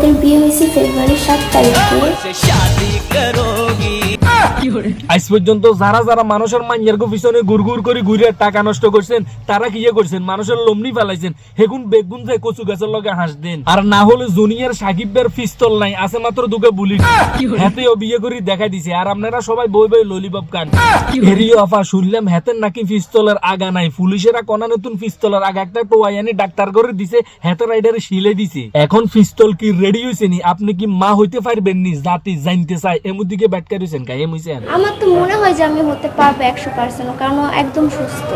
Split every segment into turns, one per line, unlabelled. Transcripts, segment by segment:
আমাদের বিয়ে হয়েছে ফেব্রুয়ারি 7 তারিখে।
আজ পর্যন্ত যারা যারা মানুষের মাইয়ার পিছনে গুড় করে ঘুরে টাকা নষ্ট করছেন, তারা কি করছেন? মানুষের লমনি ফেলাইছেন। হেগুন বেগুন যায় কচু গাছের লগে হাস দেন। আর না হলে জুনিয়র সাকিবের পিস্তল নাই, আছে মাত্র দুকে বুলেট। হাতেও বিয়ে করে দেখাই দিছে। আর আপনারা সবাই বই বই ললিপপ খান। হেরিও আফা শুনলাম হাতের নাকি পিস্তলের আগা নাই। পুলিশেরা কোনা নতুন পিস্তলের আগা একটা টোয়াই আনি ডাক্তার করে দিছে, হাতের রাইডারে শিলে দিছে। এখন পিস্তল কি রেডি হইছে নি? আপনি কি মা হইতে পারবেন নি? জাতি জানতে চাই। এমদিকে ব্যাটকার হইছেন কাই এমইছেন?
আমার তো মনে হয় যে আমি হতে পারবো 100%, কারণ ও একদম সুস্থ।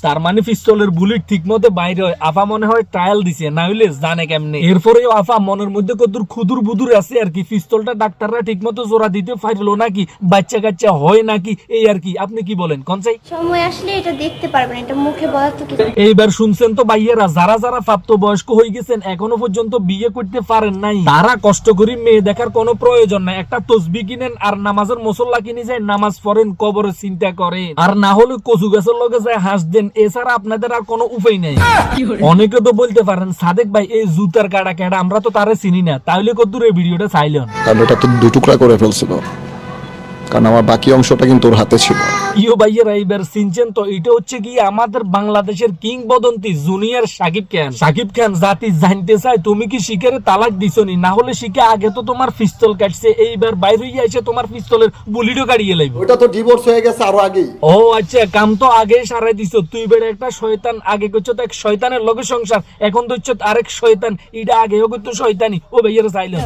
তার মানে পিস্তলের বুলেট ঠিক মতো বাইরে হয়। আফা মনে হয় ট্রায়াল দিছে, না হইলে জানে কেমনে। এরপরেও আফা মনের মধ্যে কতদূর খুদুর বুদুর আছে আর কি। পিস্তলটা ডাক্তাররা ঠিক মতো জোড়া দিতে পারলো নাকি, বাচ্চা কাচ্চা হয় নাকি, এই আর কি। আপনি কি বলেন কনসাই?
সময় আসলে এটা দেখতে পারবেন, এটা মুখে বলা তো কিছু।
এইবার শুনছেন তো ভাইয়েরা, যারা যারা প্রাপ্ত বয়স্ক হয়ে গেছেন এখনো পর্যন্ত বিয়ে করতে পারেন নাই, তারা কষ্ট করে মেয়ে দেখার কোনো প্রয়োজন নাই। একটা তসবি কিনেন আর নামাজের মুসল্লা কিনে যায়, নামাজ পড়েন, কবরে চিন্তা করেন। আর না হলে কচু গাছের লগে যায় হাস দেন। এছাড়া আপনাদের আর কোনো উপায় নাই। অনেকে তো বলতে পারেন সাদেক ভাই এই জুতার কাটা কেডা, আমরা তো তারে চিনি না। তাহলে কতদূর এই ভিডিওটা চাইলেন?
কারণ এটা তো দুটুকরা করে ফেলছিল, কারণ আমার বাকি অংশটা কিন্তু ওর হাতে ছিল।
ইয়ো ভাইয়েরা এইবার চিনছেন তো, এটা হচ্ছে কি আমাদের বাংলাদেশের কিংবদন্তি জুনিয়র সাকিব খান। সাকিব খান জাতি জানতে চায় তুমি কি শিকারে তালাক দিছনি? না হলে শিখে আগে তো তোমার পিস্তল কাটছে, এইবার বাইরে হইয়া এসে তোমার পিস্তলের বুলিটও কাটিয়ে লাইব।
ওটা তো ডিভোর্স হয়ে গেছে আরো আগেই।
ও আচ্ছা, কাম তো আগে সারাই দিছ। তুই বেড়ে একটা শয়তান, আগে করছো তো এক শয়তানের লগে সংসার, এখন তো হচ্ছে আরেক শয়তান। এটা আগেও করতো শয়তানি। ও ভাইয়েরা চাইলেন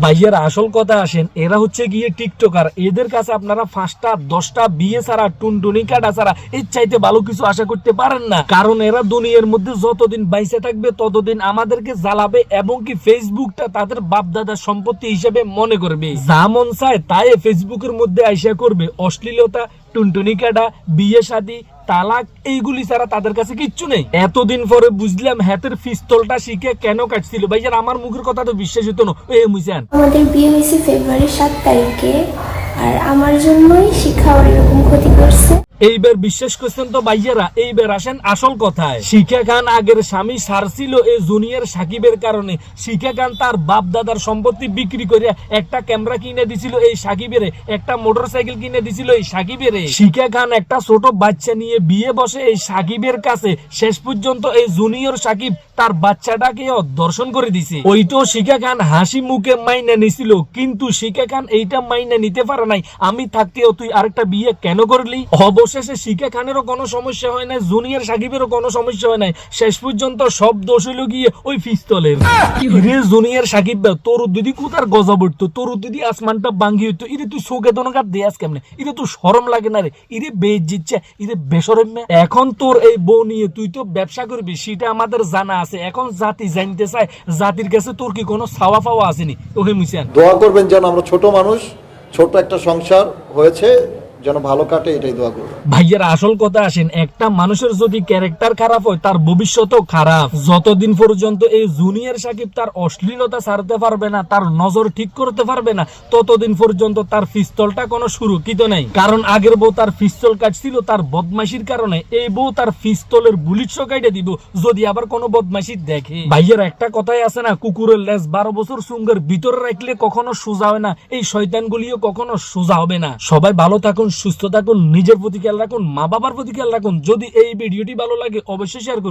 ভাইয়েরা আসল কথা আসেন, এরা হচ্ছে গিয়ে টিকটকার। এদের কাছে আপনারা 5টা 10টা বিয়ে ছাড়া, টুনটুনি কাটা ছাড়া এর চাইতে ভালো কিছু আশা করতে পারেন না। কারণ এরা দুনিয়ার মধ্যে যতদিন বাইসে থাকবে ততদিন আমাদেরকে জ্বালাবে, এবং কি ফেসবুকটা তাদের বাপ দাদার সম্পত্তি হিসেবে মনে করবে। যা মন চায় তাই ফেসবুকের মধ্যে আইসা করবে। অশ্লীলতা, টুনটুনি কাটা, বিয়ে শাদী, তালাক, এইগুলি ছাড়া তাদের কাছে কিচ্ছু নেই। এতদিন পরে বুঝলাম হাতের পিস্তলটা শিখে কেন কাটছিল। ভাই আমার মুখের কথা তো বিশ্বাস হতো না। মুইছেন
আমাদের বিয়ে হয়েছে ফেব্রুয়ারি 7 তারিখে, আর আমার জন্যই শিখা ওর এরকম ক্ষতি করছে।
এইবার বিশ্বাস করছেন তো ভাইয়েরা? এইবার আসেন আসল কথায়। শিখা খান আগের স্বামী সারছিল এই জুনিয়র সাকিবের কারণে। শিখা খান তার বাপ দাদার সম্পত্তি বিক্রি করে একটা ক্যামেরা কিনে দিছিল এই সাকিবের, একটা মোটরসাইকেল কিনে দিছিল এই সাকিবের। শিখা খান একটা ছোট বাচ্চা নিয়ে বিয়ে বসে এই সাকিবের কাছে। শেষ পর্যন্ত এই জুনিয়র সাকিব তার বাচ্চাটাকে দর্শন করে দিছে। ওইটাও শিখা খান হাসি মুখে মাইনে নিছিল, কিন্তু শিখা খান এইটা মাইনে নিতে পারে নাই। আমি থাকতেও তুই আরেকটা বিয়ে কেন করলি? অবশেষে শিখা খানেরও কোনো সমস্যা হয় নাই, জুনিয়র সাকিবেরও কোনো সমস্যা হয় নাই। শেষ পর্যন্ত সব দোষ হইল গিয়ে ওই পিস্তলের। জুনিয়র সাকিব তোর দিদি কোথার গজা পড়তো, তোর দিদি আসমানটা ভাঙ্গি হইতো। ইরে তুই চোখে দনকার দেয়াস কেমনে? ইরে তুই শরম লাগে না রে? ইরে বেজ্জিচ্ছে, ইরে বেশরম। এখন তোর এই বউ নিয়ে তুই তো ব্যবসা করবি, সেটা আমাদের জানা আছে। এখন জাতি জানতে চায় জাতির কাছে তোর কি কোনো ছাওয়া পাওয়া আসেনি? ওহে মুইছেন
দোয়া করবেন যেন আমরা ছোট মানুষ, ছোট একটা সংসার হয়েছে যেন ভালো কাটে, এটাই দোয়া করব।
ভাইয়ের আসল কথা আসেন, একটা মানুষের যদি ক্যারেক্টার খারাপ হয় তার ভবিষ্যৎও খারাপ। যতদিন পর্যন্ত এই জুনিয়র সাকিব তার অশ্লীলতা ছাড়তে পারবে না, তার নজর ঠিক করতে পারবে না, ততদিন পর্যন্ত তার পিস্তলটা কোনো সুরক্ষিত নেই। কারণ আগের বউ তার পিস্তল কাটছিল তার বদমাইশির কারণে, এই বউ তার পিস্তলের বুলেট কাটে দিব যদি আবার কোনো বদমাইশি দেখে। ভাইয়ের একটা কথাই আছে না, কুকুরের লেজ 12 বছর সুঙ্গের ভিতরে রাখলে কখনো সোজা হয় না। এই শয়তানগুলিও কখনো সোজা হবে না। সবাই ভালো থাকুন, সুস্থ থাকুন, নিজের প্রতি খেয়াল রাখুন, মা বাবার প্রতি খেয়াল রাখুন। যদি এই ভিডিওটি ভালো লাগে অবশ্যই শেয়ার করুন।